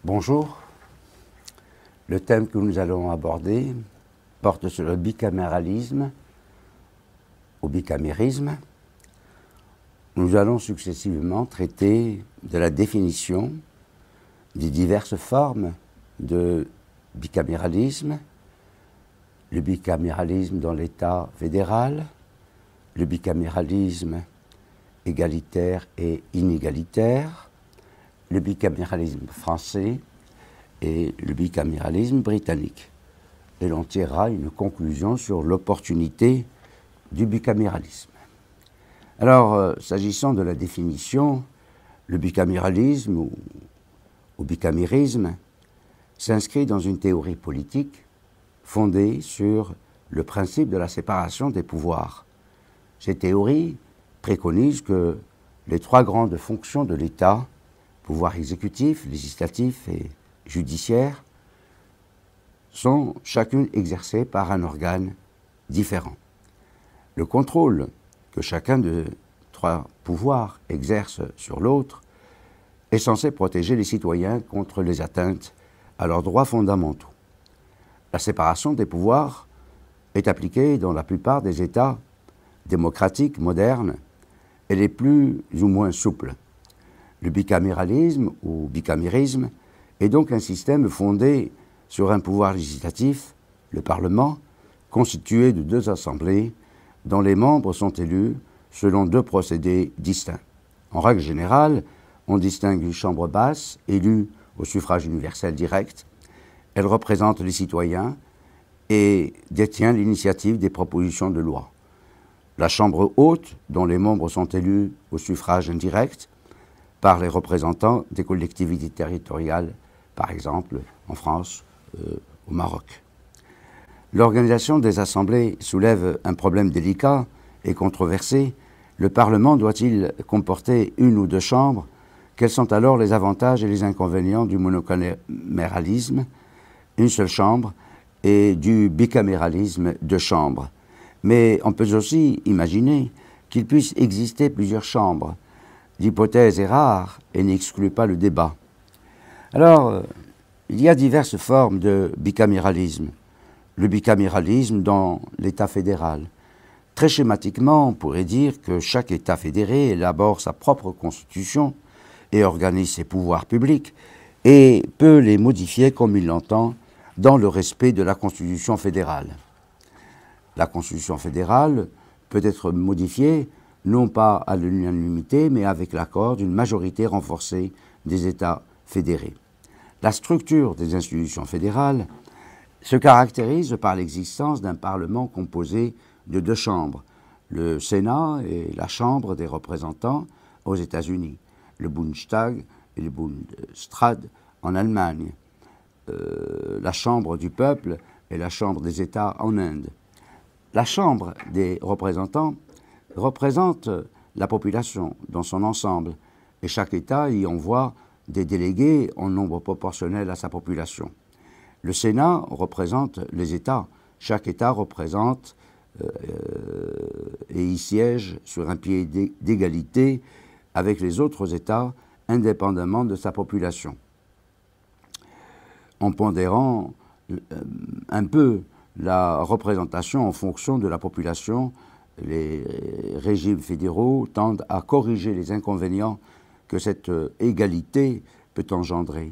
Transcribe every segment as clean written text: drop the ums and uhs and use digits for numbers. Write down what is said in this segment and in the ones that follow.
Bonjour. Le thème que nous allons aborder porte sur le bicaméralisme ou bicamérisme. Nous allons successivement traiter de la définition des diverses formes de bicaméralisme, le bicaméralisme dans l'État fédéral, le bicaméralisme égalitaire et inégalitaire, le bicaméralisme français et le bicaméralisme britannique. Et l'on tirera une conclusion sur l'opportunité du bicaméralisme. Alors, s'agissant de la définition, le bicaméralisme ou bicamérisme s'inscrit dans une théorie politique fondée sur le principe de la séparation des pouvoirs. Cette théorie préconise que les trois grandes fonctions de l'État, pouvoir exécutif, législatif et judiciaire, sont chacune exercées par un organe différent. Le contrôle que chacun de trois pouvoirs exerce sur l'autre est censé protéger les citoyens contre les atteintes à leurs droits fondamentaux. La séparation des pouvoirs est appliquée dans la plupart des États démocratiques modernes et les plus ou moins souples. Le bicaméralisme ou bicamérisme est donc un système fondé sur un pouvoir législatif, le Parlement, constitué de deux assemblées dont les membres sont élus selon deux procédés distincts. En règle générale, on distingue une chambre basse, élue au suffrage universel direct. Elle représente les citoyens et détient l'initiative des propositions de loi. La chambre haute, dont les membres sont élus au suffrage indirect, par les représentants des collectivités territoriales, par exemple en France, au Maroc. L'organisation des assemblées soulève un problème délicat et controversé. Le Parlement doit-il comporter une ou deux chambres? Quels sont alors les avantages et les inconvénients du monocaméralisme, une seule chambre, et du bicaméralisme, deux chambres? Mais on peut aussi imaginer qu'il puisse exister plusieurs chambres. L'hypothèse est rare et n'exclut pas le débat. Alors, il y a diverses formes de bicaméralisme. Le bicaméralisme dans l'État fédéral. Très schématiquement, on pourrait dire que chaque État fédéré élabore sa propre constitution et organise ses pouvoirs publics et peut les modifier comme il l'entend dans le respect de la Constitution fédérale. La Constitution fédérale peut être modifiée non pas à l'unanimité, mais avec l'accord d'une majorité renforcée des États fédérés. La structure des institutions fédérales se caractérise par l'existence d'un Parlement composé de deux chambres, le Sénat et la Chambre des représentants aux États-Unis, le Bundestag et le Bundesrat en Allemagne, la Chambre du peuple et la Chambre des États en Inde. La Chambre des représentants représente la population dans son ensemble et chaque État y envoie des délégués en nombre proportionnel à sa population. Le Sénat représente les États. Chaque État représente et y siège sur un pied d'égalité avec les autres États indépendamment de sa population. En pondérant un peu la représentation en fonction de la population, les régimes fédéraux tendent à corriger les inconvénients que cette égalité peut engendrer.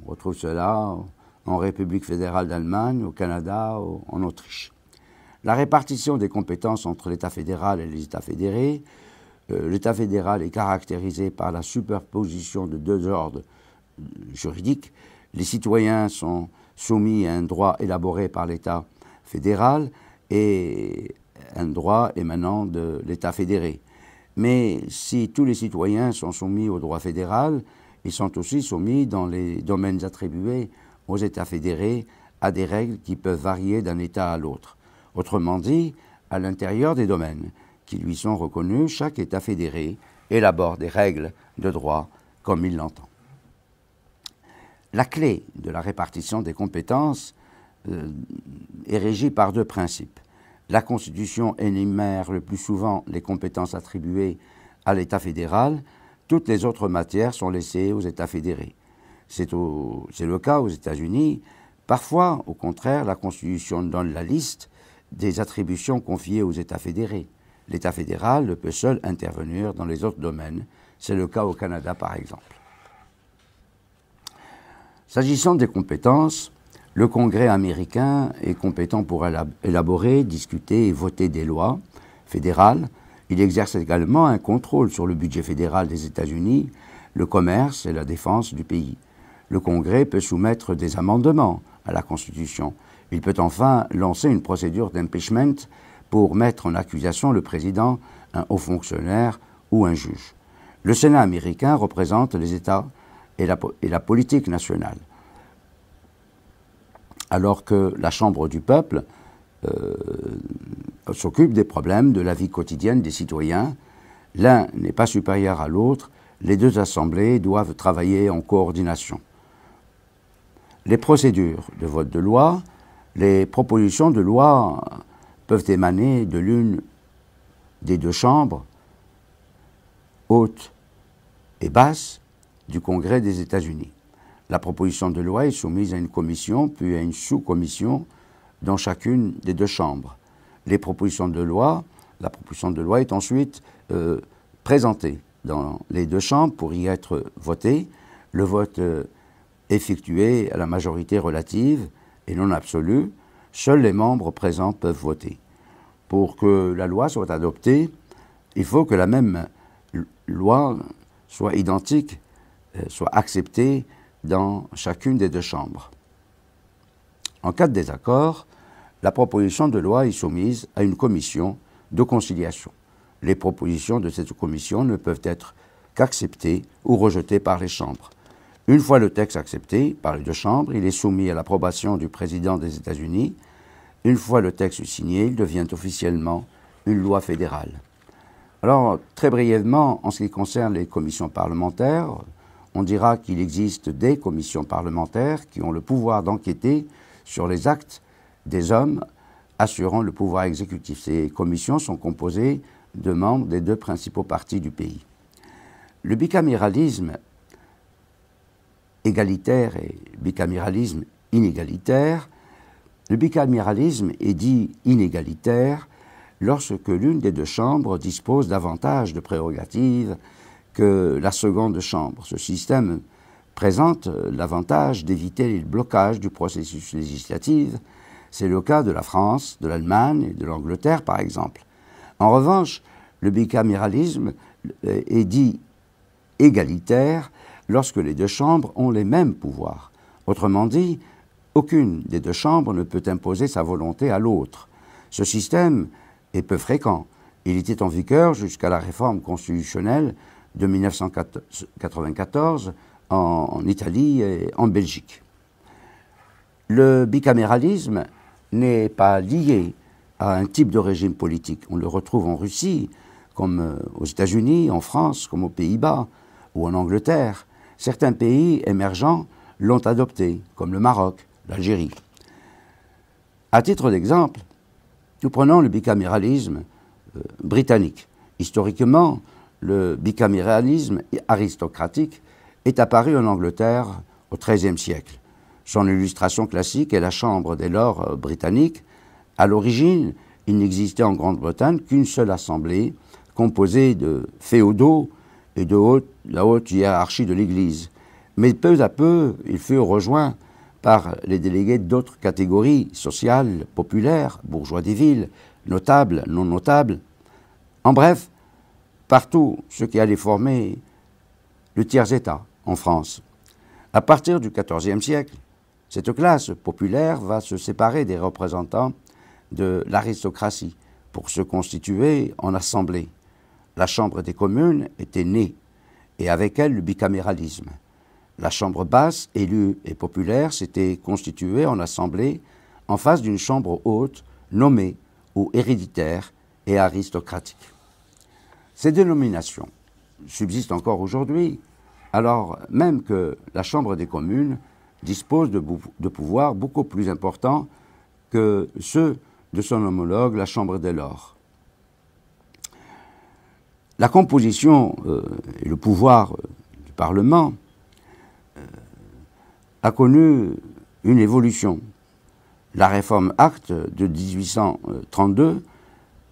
On retrouve cela en République fédérale d'Allemagne, au Canada, en Autriche. La répartition des compétences entre l'État fédéral et les États fédérés. L'État fédéral est caractérisé par la superposition de deux ordres juridiques. Les citoyens sont soumis à un droit élaboré par l'État fédéral et un droit émanant de l'État fédéré. Mais si tous les citoyens sont soumis au droit fédéral, ils sont aussi soumis dans les domaines attribués aux États fédérés à des règles qui peuvent varier d'un État à l'autre. Autrement dit, à l'intérieur des domaines qui lui sont reconnus, chaque État fédéré élabore des règles de droit comme il l'entend. La clé de la répartition des compétences est régie par deux principes. La Constitution énumère le plus souvent les compétences attribuées à l'État fédéral. Toutes les autres matières sont laissées aux États fédérés. C'est le cas aux États-Unis. Parfois, au contraire, la Constitution donne la liste des attributions confiées aux États fédérés. L'État fédéral ne peut seul intervenir dans les autres domaines. C'est le cas au Canada, par exemple. S'agissant des compétences, le Congrès américain est compétent pour élaborer, discuter et voter des lois fédérales. Il exerce également un contrôle sur le budget fédéral des États-Unis, le commerce et la défense du pays. Le Congrès peut soumettre des amendements à la Constitution. Il peut enfin lancer une procédure d'impeachment pour mettre en accusation le président, un haut fonctionnaire ou un juge. Le Sénat américain représente les États et la politique nationale, alors que la Chambre du peuple s'occupe des problèmes de la vie quotidienne des citoyens. L'un n'est pas supérieur à l'autre, les deux assemblées doivent travailler en coordination. Les procédures de vote de loi, les propositions de loi peuvent émaner de l'une des deux chambres, haute et basse, du Congrès des États-Unis. La proposition de loi est soumise à une commission, puis à une sous-commission dans chacune des deux chambres. La proposition de loi est ensuite présentée dans les deux chambres pour y être votée. Le vote effectué à la majorité relative et non absolue, seuls les membres présents peuvent voter. Pour que la loi soit adoptée, il faut que la même loi soit identique, soit acceptée dans chacune des deux chambres. En cas de désaccord, la proposition de loi est soumise à une commission de conciliation. Les propositions de cette commission ne peuvent être qu'acceptées ou rejetées par les chambres. Une fois le texte accepté par les deux chambres, il est soumis à l'approbation du président des États-Unis. Une fois le texte signé, il devient officiellement une loi fédérale. Alors, très brièvement, en ce qui concerne les commissions parlementaires, on dira qu'il existe des commissions parlementaires qui ont le pouvoir d'enquêter sur les actes des hommes assurant le pouvoir exécutif. Ces commissions sont composées de membres des deux principaux partis du pays. Le bicaméralisme égalitaire et bicaméralisme inégalitaire. Le bicaméralisme est dit inégalitaire lorsque l'une des deux chambres dispose davantage de prérogatives que la seconde chambre. Ce système présente l'avantage d'éviter le blocage du processus législatif. C'est le cas de la France, de l'Allemagne et de l'Angleterre, par exemple. En revanche, le bicaméralisme est dit égalitaire lorsque les deux chambres ont les mêmes pouvoirs. Autrement dit, aucune des deux chambres ne peut imposer sa volonté à l'autre. Ce système est peu fréquent. Il était en vigueur jusqu'à la réforme constitutionnelle de 1994 en Italie et en Belgique. Le bicaméralisme n'est pas lié à un type de régime politique. On le retrouve en Russie, comme aux États-Unis, en France, comme aux Pays-Bas ou en Angleterre. Certains pays émergents l'ont adopté, comme le Maroc, l'Algérie. À titre d'exemple, nous prenons le bicaméralisme britannique. Historiquement, le bicaméralisme aristocratique est apparu en Angleterre au XIIIe siècle. Son illustration classique est la Chambre des Lords britannique. À l'origine, il n'existait en Grande-Bretagne qu'une seule assemblée composée de féodaux et de la haute hiérarchie de l'Église. Mais peu à peu, il fut rejoint par les délégués d'autres catégories sociales, populaires, bourgeois des villes, notables, non notables. En bref, partout ce qui allait former le tiers-État en France. À partir du XIVe siècle, cette classe populaire va se séparer des représentants de l'aristocratie pour se constituer en assemblée. La Chambre des communes était née, et avec elle le bicaméralisme. La Chambre basse, élue et populaire, s'était constituée en assemblée en face d'une Chambre haute, nommée ou héréditaire et aristocratique. Ces dénominations subsistent encore aujourd'hui, alors même que la Chambre des communes dispose de pouvoirs beaucoup plus importants que ceux de son homologue, la Chambre des Lords. La composition et le pouvoir du Parlement a connu une évolution. La réforme Acte de 1832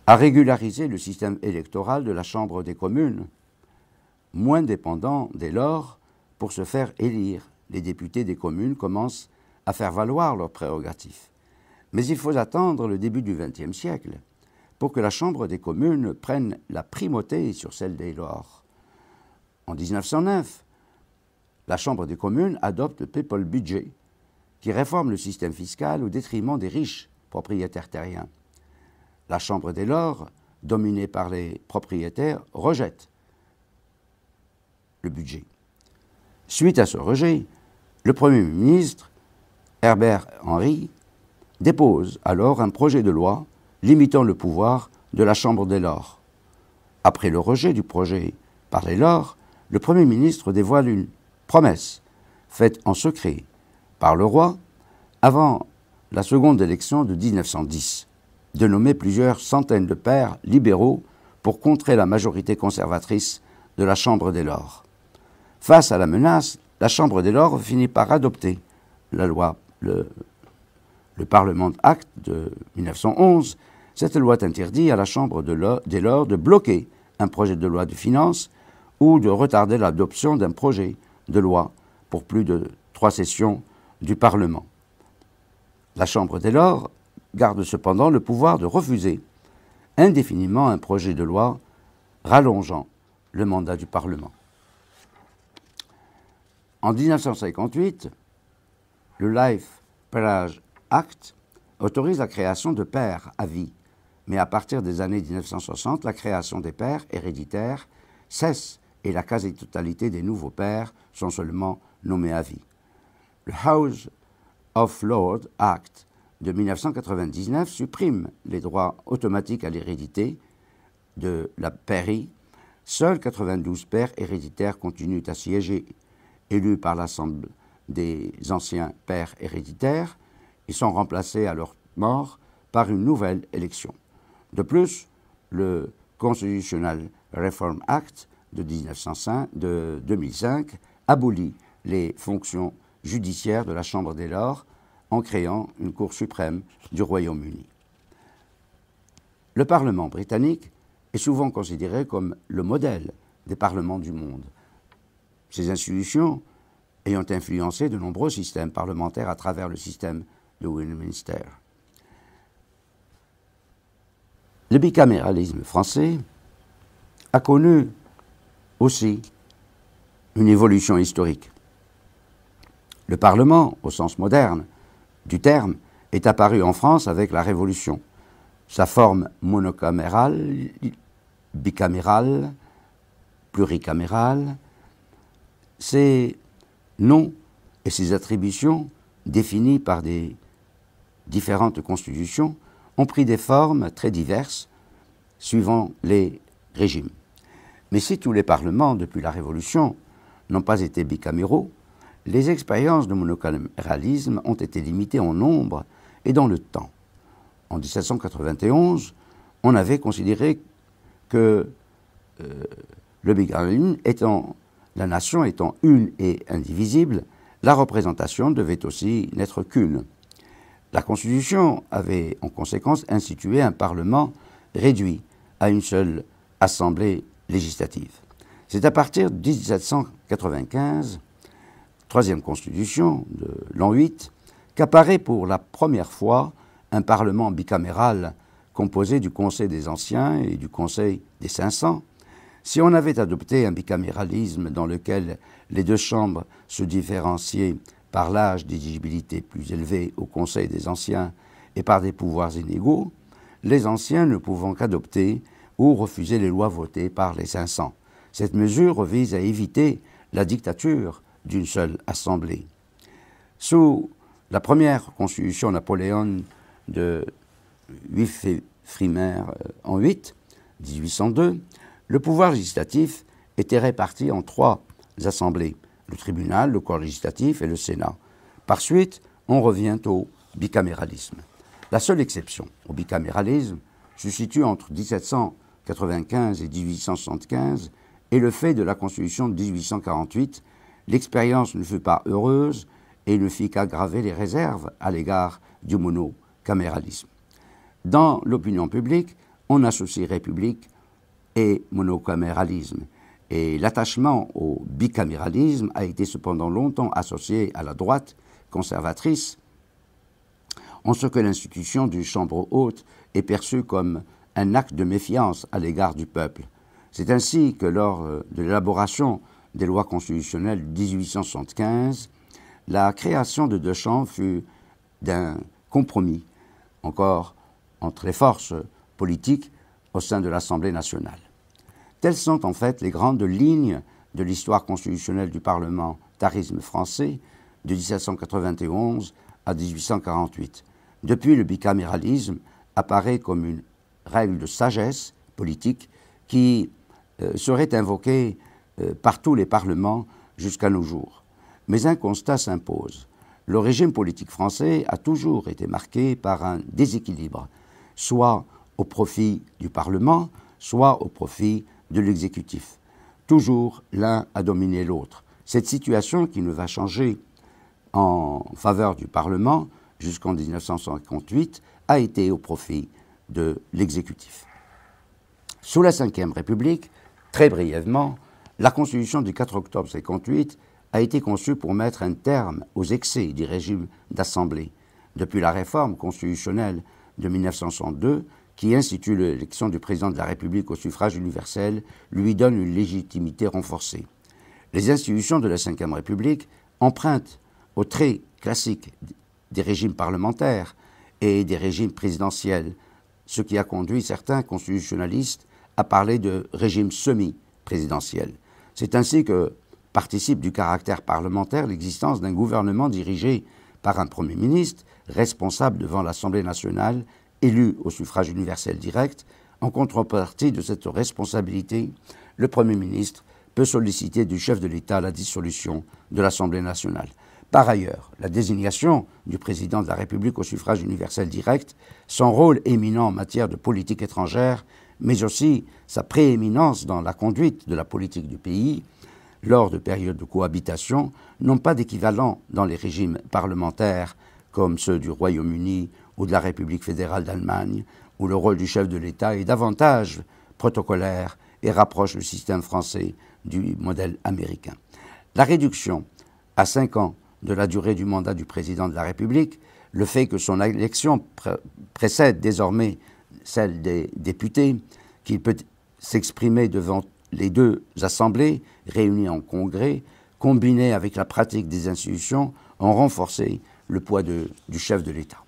a régularisé le système électoral de la Chambre des communes, moins dépendant dès lors pour se faire élire. Les députés des communes commencent à faire valoir leurs prérogatives. Mais il faut attendre le début du XXe siècle pour que la Chambre des communes prenne la primauté sur celle des lords. En 1909, la Chambre des communes adopte le People Budget, qui réforme le système fiscal au détriment des riches propriétaires terriens. La Chambre des lords, dominée par les propriétaires, rejette le budget. Suite à ce rejet, le Premier ministre, Herbert Henry, dépose alors un projet de loi limitant le pouvoir de la Chambre des lords. Après le rejet du projet par les lords, le Premier ministre dévoile une promesse faite en secret par le roi avant la seconde élection de 1910, de nommer plusieurs centaines de pairs libéraux pour contrer la majorité conservatrice de la Chambre des lords. Face à la menace, la Chambre des lords finit par adopter la loi, le Parlement Act de 1911. Cette loi interdit à la Chambre des lords de bloquer un projet de loi de finances ou de retarder l'adoption d'un projet de loi pour plus de 3 sessions du Parlement. La Chambre des lords garde cependant le pouvoir de refuser indéfiniment un projet de loi rallongeant le mandat du Parlement. En 1958, le Life Peerage Act autorise la création de pairs à vie, mais à partir des années 1960, la création des pairs héréditaires cesse et la quasi-totalité des nouveaux pairs sont seulement nommés à vie. Le House of Lords Act de 1999 supprime les droits automatiques à l'hérédité de la pairie. Seuls 92 pairs héréditaires continuent à siéger, élus par l'Assemblée des anciens pairs héréditaires. Ils sont remplacés à leur mort par une nouvelle élection. De plus, le Constitutional Reform Act de 2005 abolit les fonctions judiciaires de la Chambre des lords en créant une Cour suprême du Royaume-Uni. Le Parlement britannique est souvent considéré comme le modèle des parlements du monde. Ces institutions ayant influencé de nombreux systèmes parlementaires à travers le système de Westminster. Le bicaméralisme français a connu aussi une évolution historique. Le Parlement, au sens moderne du terme, est apparu en France avec la Révolution. Sa forme monocamérale, bicamérale, pluricamérale, ses noms et ses attributions définies par des différentes constitutions ont pris des formes très diverses suivant les régimes. Mais si tous les parlements depuis la Révolution n'ont pas été bicaméraux, les expériences de monocaméralisme ont été limitées en nombre et dans le temps. En 1791, on avait considéré que le bicaméralisme étant, la nation étant une et indivisible, la représentation devait aussi n'être qu'une. La Constitution avait en conséquence institué un Parlement réduit à une seule assemblée législative. C'est à partir de 1795, troisième Constitution de l'an 8, qu'apparaît pour la première fois un Parlement bicaméral composé du Conseil des Anciens et du Conseil des 500. Si on avait adopté un bicaméralisme dans lequel les deux chambres se différenciaient par l'âge d'éligibilité plus élevé au Conseil des Anciens et par des pouvoirs inégaux, les Anciens ne pouvant qu'adopter ou refuser les lois votées par les 500. Cette mesure vise à éviter la dictature d'une seule assemblée. Sous la première constitution napoléonienne de 8 février en 1802, le pouvoir législatif était réparti en 3 assemblées, le tribunal, le corps législatif et le Sénat. Par suite, on revient au bicaméralisme. La seule exception au bicaméralisme se situe entre 1795 et 1875 et le fait de la Constitution de 1848. L'expérience ne fut pas heureuse et ne fit qu'aggraver les réserves à l'égard du monocaméralisme. Dans l'opinion publique, on associe république et monocaméralisme, et l'attachement au bicaméralisme a été cependant longtemps associé à la droite conservatrice, en ce que l'institution du chambre haute est perçue comme un acte de méfiance à l'égard du peuple. C'est ainsi que lors de l'élaboration des lois constitutionnelles de 1875, la création de deux chambres fut d'un compromis, encore entre les forces politiques au sein de l'Assemblée nationale. Telles sont en fait les grandes lignes de l'histoire constitutionnelle du parlementarisme français de 1791 à 1848. Depuis, le bicaméralisme apparaît comme une règle de sagesse politique qui serait invoquée par tous les parlements jusqu'à nos jours. Mais un constat s'impose. Le régime politique français a toujours été marqué par un déséquilibre, soit au profit du Parlement, soit au profit de l'exécutif. Toujours l'un a dominé l'autre. Cette situation, qui ne va changer en faveur du Parlement jusqu'en 1958, a été au profit de l'exécutif. Sous la Ve République, très brièvement, la Constitution du 4 octobre 1958 a été conçue pour mettre un terme aux excès du régime d'Assemblée. Depuis la réforme constitutionnelle de 1962, qui institue l'élection du président de la République au suffrage universel, lui donne une légitimité renforcée. Les institutions de la Ve République empruntent aux traits classiques des régimes parlementaires et des régimes présidentiels, ce qui a conduit certains constitutionnalistes à parler de régime semi-présidentiel. C'est ainsi que participe du caractère parlementaire l'existence d'un gouvernement dirigé par un Premier ministre, responsable devant l'Assemblée nationale, élu au suffrage universel direct. En contrepartie de cette responsabilité, le Premier ministre peut solliciter du chef de l'État la dissolution de l'Assemblée nationale. Par ailleurs, la désignation du président de la République au suffrage universel direct, son rôle éminent en matière de politique étrangère, mais aussi sa prééminence dans la conduite de la politique du pays, lors de périodes de cohabitation, n'ont pas d'équivalent dans les régimes parlementaires comme ceux du Royaume-Uni ou de la République fédérale d'Allemagne, où le rôle du chef de l'État est davantage protocolaire et rapproche le système français du modèle américain. La réduction à 5 ans de la durée du mandat du président de la République, le fait que son élection précède désormais celle des députés, qu'il peut s'exprimer devant les deux assemblées réunies en congrès, combinées avec la pratique des institutions, ont renforcé le poids du chef de l'État.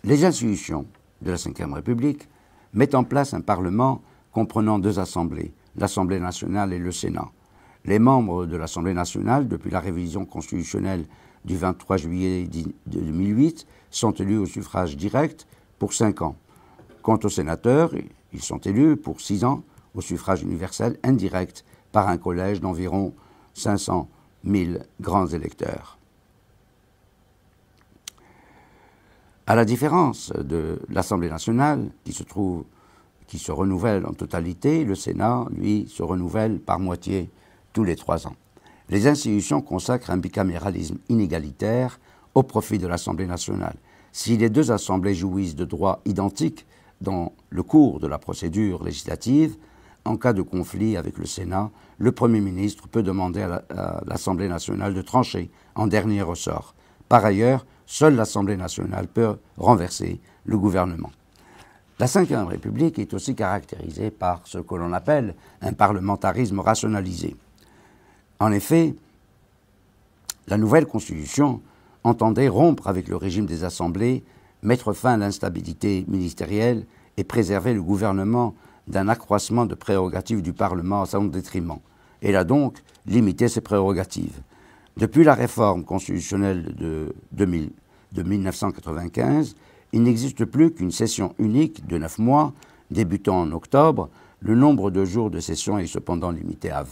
Les institutions de la Ve République mettent en place un Parlement comprenant deux assemblées, l'Assemblée nationale et le Sénat. Les membres de l'Assemblée nationale, depuis la révision constitutionnelle du 23 juillet 2008, sont élus au suffrage direct pour 5 ans. Quant aux sénateurs, ils sont élus pour 6 ans au suffrage universel indirect par un collège d'environ 500 000 grands électeurs. À la différence de l'Assemblée nationale, qui se renouvelle en totalité, le Sénat, lui, se renouvelle par moitié tous les 3 ans. Les institutions consacrent un bicaméralisme inégalitaire au profit de l'Assemblée nationale. Si les deux assemblées jouissent de droits identiques dans le cours de la procédure législative, en cas de conflit avec le Sénat, le Premier ministre peut demander à l'Assemblée nationale de trancher en dernier ressort. Par ailleurs, seule l'Assemblée nationale peut renverser le gouvernement. La Ve République est aussi caractérisée par ce que l'on appelle un parlementarisme rationalisé. En effet, la nouvelle Constitution entendait rompre avec le régime des assemblées, mettre fin à l'instabilité ministérielle et préserver le gouvernement d'un accroissement de prérogatives du Parlement à son détriment. Elle a donc limité ses prérogatives. Depuis la réforme constitutionnelle de 1995, il n'existe plus qu'une session unique de 9 mois, débutant en octobre. Le nombre de jours de session est cependant limité à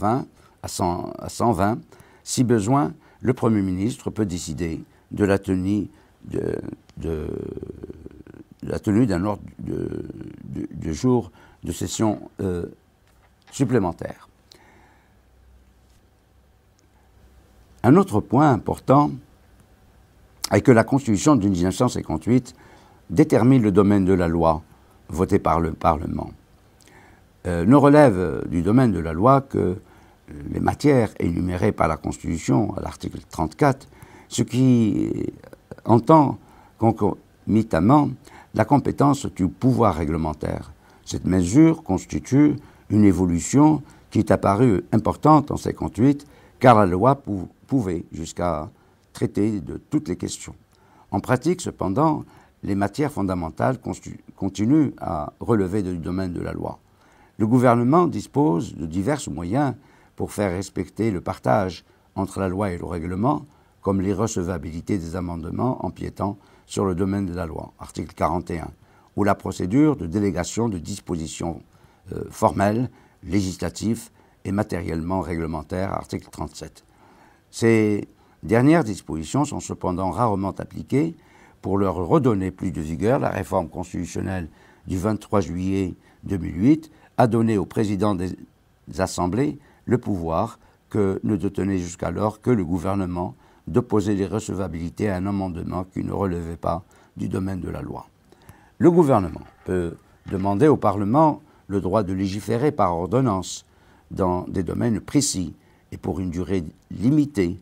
120. Si besoin, le Premier ministre peut décider de la tenue d'un ordre de jours de session supplémentaire. Un Un autre point important est que la Constitution de 1958 détermine le domaine de la loi votée par le Parlement. Ne relève du domaine de la loi que les matières énumérées par la Constitution à l'article 34, ce qui entend concomitamment la compétence du pouvoir réglementaire. Cette mesure constitue une évolution qui est apparue importante en 1958, car la loi pouvait jusqu'à traiter de toutes les questions. En pratique, cependant, les matières fondamentales continuent à relever du domaine de la loi. Le gouvernement dispose de divers moyens pour faire respecter le partage entre la loi et le règlement, comme l'irrecevabilité des amendements empiétant sur le domaine de la loi, article 41, ou la procédure de délégation de dispositions formelles, législatives et matériellement réglementaires, article 37. Ces dernières dispositions sont cependant rarement appliquées. Pour leur redonner plus de vigueur, la réforme constitutionnelle du 23 juillet 2008 a donné au président des assemblées le pouvoir que ne détenait jusqu'alors que le gouvernement d'opposer l'irrecevabilité à un amendement qui ne relevait pas du domaine de la loi. Le gouvernement peut demander au Parlement le droit de légiférer par ordonnance dans des domaines précis et pour une durée limitée.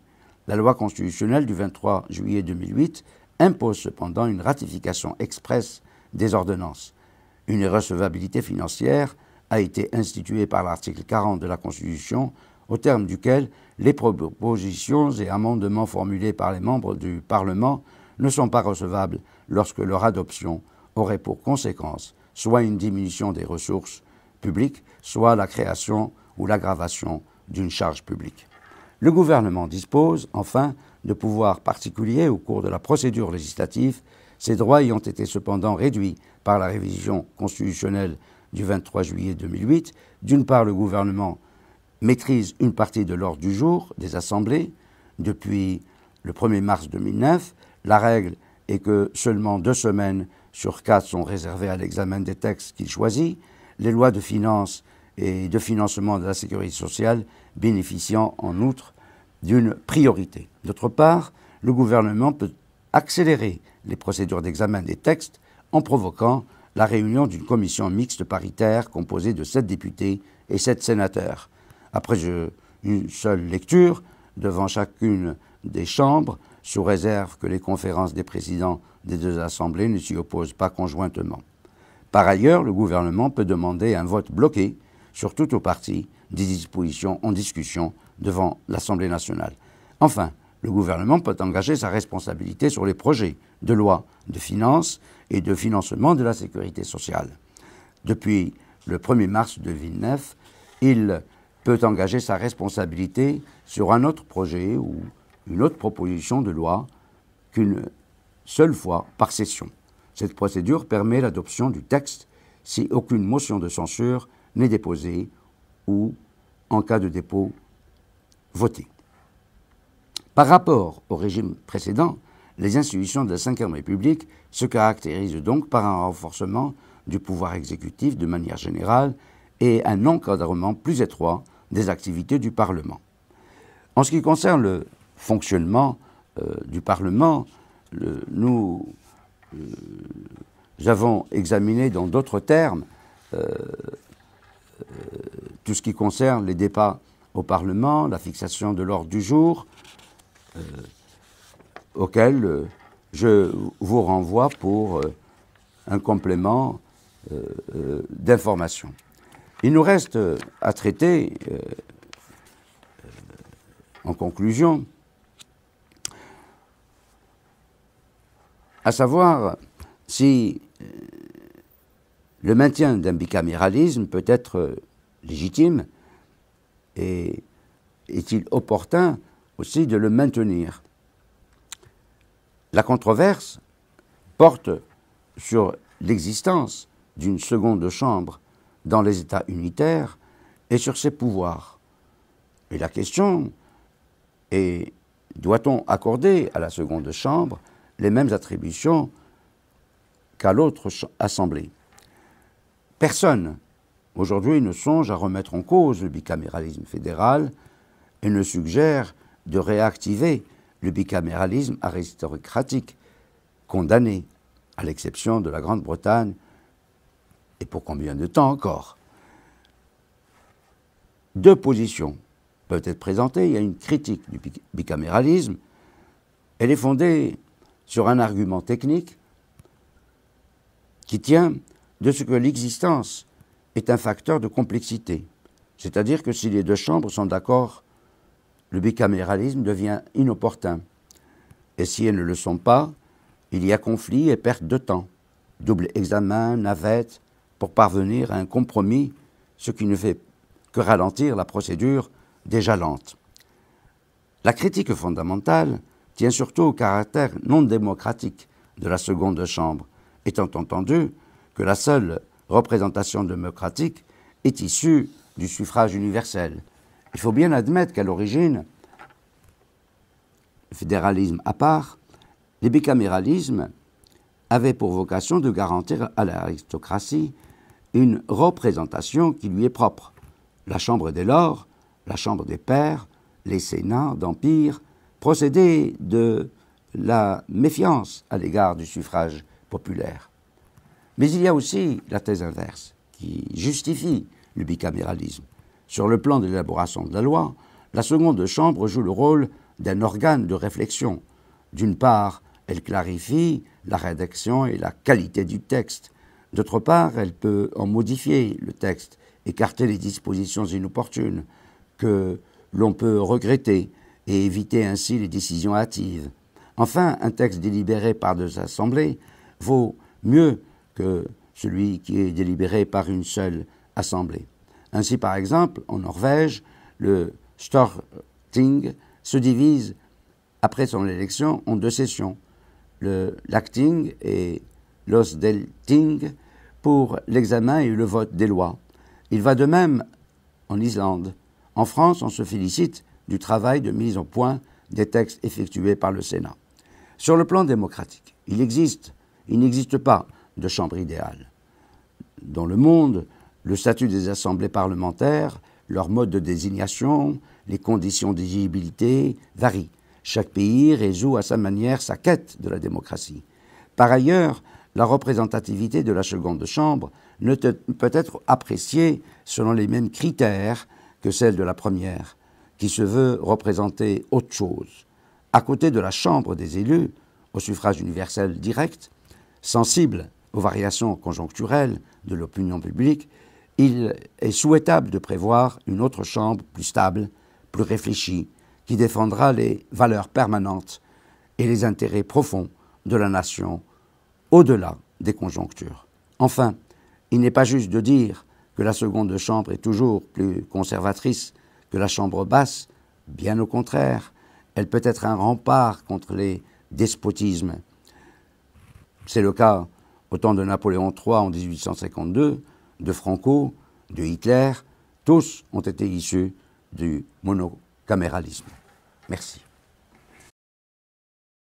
La loi constitutionnelle du 23 juillet 2008 impose cependant une ratification expresse des ordonnances. Une irrecevabilité financière a été instituée par l'article 40 de la Constitution, au terme duquel les propositions et amendements formulés par les membres du Parlement ne sont pas recevables lorsque leur adoption aurait pour conséquence soit une diminution des ressources publiques, soit la création ou l'aggravation d'une charge publique. Le gouvernement dispose, enfin, de pouvoirs particuliers au cours de la procédure législative, ces droits ayant été cependant réduits par la révision constitutionnelle du 23 juillet 2008. D'une part, le gouvernement maîtrise une partie de l'ordre du jour des assemblées. Depuis le 1er mars 2009, la règle est que seulement 2 semaines sur 4 sont réservées à l'examen des textes qu'il choisit, les lois de finances et de financement de la sécurité sociale bénéficiant en outre d'une priorité. D'autre part, le gouvernement peut accélérer les procédures d'examen des textes en provoquant la réunion d'une commission mixte paritaire composée de 7 députés et 7 sénateurs. Après une seule lecture devant chacune des chambres, sous réserve que les conférences des présidents des 2 assemblées ne s'y opposent pas conjointement. Par ailleurs, le gouvernement peut demander un vote bloqué sur toute ou partie des dispositions en discussion devant l'Assemblée nationale. Enfin, le gouvernement peut engager sa responsabilité sur les projets de loi de finances et de financement de la sécurité sociale. Depuis le 1er mars 2009, il peut engager sa responsabilité sur un autre projet ou une autre proposition de loi qu'une seule fois par session. Cette procédure permet l'adoption du texte si aucune motion de censure n'est déposée ou, en cas de dépôt, votée. Par rapport au régime précédent, les institutions de la Ve République se caractérisent donc par un renforcement du pouvoir exécutif de manière générale et un encadrement plus étroit des activités du Parlement. En ce qui concerne le fonctionnement du Parlement, nous avons examiné dans d'autres termes tout ce qui concerne les débats au Parlement, la fixation de l'ordre du jour, auquel je vous renvoie pour un complément d'information. Il nous reste à traiter, en conclusion, à savoir si le maintien d'un bicaméralisme peut être légitime et est-il opportun aussi de le maintenir. La controverse porte sur l'existence d'une seconde chambre dans les États unitaires et sur ses pouvoirs. Et la question est, doit-on accorder à la seconde chambre les mêmes attributions qu'à l'autre assemblée? Personne, aujourd'hui, ne songe à remettre en cause le bicaméralisme fédéral et ne suggère de réactiver le bicaméralisme aristocratique, condamné, à l'exception de la Grande-Bretagne, et pour combien de temps encore? Deux positions peuvent être présentées. Il y a une critique du bicaméralisme. Elle est fondée sur un argument technique qui tient de ce que l'existence est un facteur de complexité. C'est-à-dire que si les deux chambres sont d'accord, le bicaméralisme devient inopportun. Et si elles ne le sont pas, il y a conflit et perte de temps, double examen, navette, pour parvenir à un compromis, ce qui ne fait que ralentir la procédure déjà lente. La critique fondamentale tient surtout au caractère non démocratique de la seconde chambre, étant entendu que la seule représentation démocratique est issue du suffrage universel. Il faut bien admettre qu'à l'origine, le fédéralisme à part, les bicaméralismes avaient pour vocation de garantir à l'aristocratie une représentation qui lui est propre. La Chambre des lords, la Chambre des pairs, les sénats d'empire procédaient de la méfiance à l'égard du suffrage populaire. Mais il y a aussi la thèse inverse qui justifie le bicaméralisme. Sur le plan de l'élaboration de la loi, la seconde chambre joue le rôle d'un organe de réflexion. D'une part, elle clarifie la rédaction et la qualité du texte. D'autre part, elle peut en modifier le texte, écarter les dispositions inopportunes que l'on peut regretter et éviter ainsi les décisions hâtives. Enfin, un texte délibéré par deux assemblées vaut mieux que celui qui est délibéré par une seule assemblée. Ainsi, par exemple, en Norvège, le Storting se divise, après son élection, en deux sessions, le Lagting et l'Osdelting, pour l'examen et le vote des lois. Il va de même en Islande. En France, on se félicite du travail de mise au point des textes effectués par le Sénat. Sur le plan démocratique, il n'existe pas de chambre idéale. Dans le monde, le statut des assemblées parlementaires, leur mode de désignation, les conditions d'éligibilité varient. Chaque pays résout à sa manière sa quête de la démocratie. Par ailleurs, la représentativité de la seconde chambre ne peut être appréciée selon les mêmes critères que celle de la première, qui se veut représenter autre chose. À côté de la chambre des élus, au suffrage universel direct, sensible aux variations conjoncturelles de l'opinion publique, il est souhaitable de prévoir une autre chambre plus stable, plus réfléchie, qui défendra les valeurs permanentes et les intérêts profonds de la nation au-delà des conjonctures. Enfin, il n'est pas juste de dire que la seconde chambre est toujours plus conservatrice que la chambre basse. Bien au contraire, elle peut être un rempart contre les despotismes. C'est le cas au temps de Napoléon III en 1852, de Franco, de Hitler. Tous ont été issus du monocaméralisme. Merci.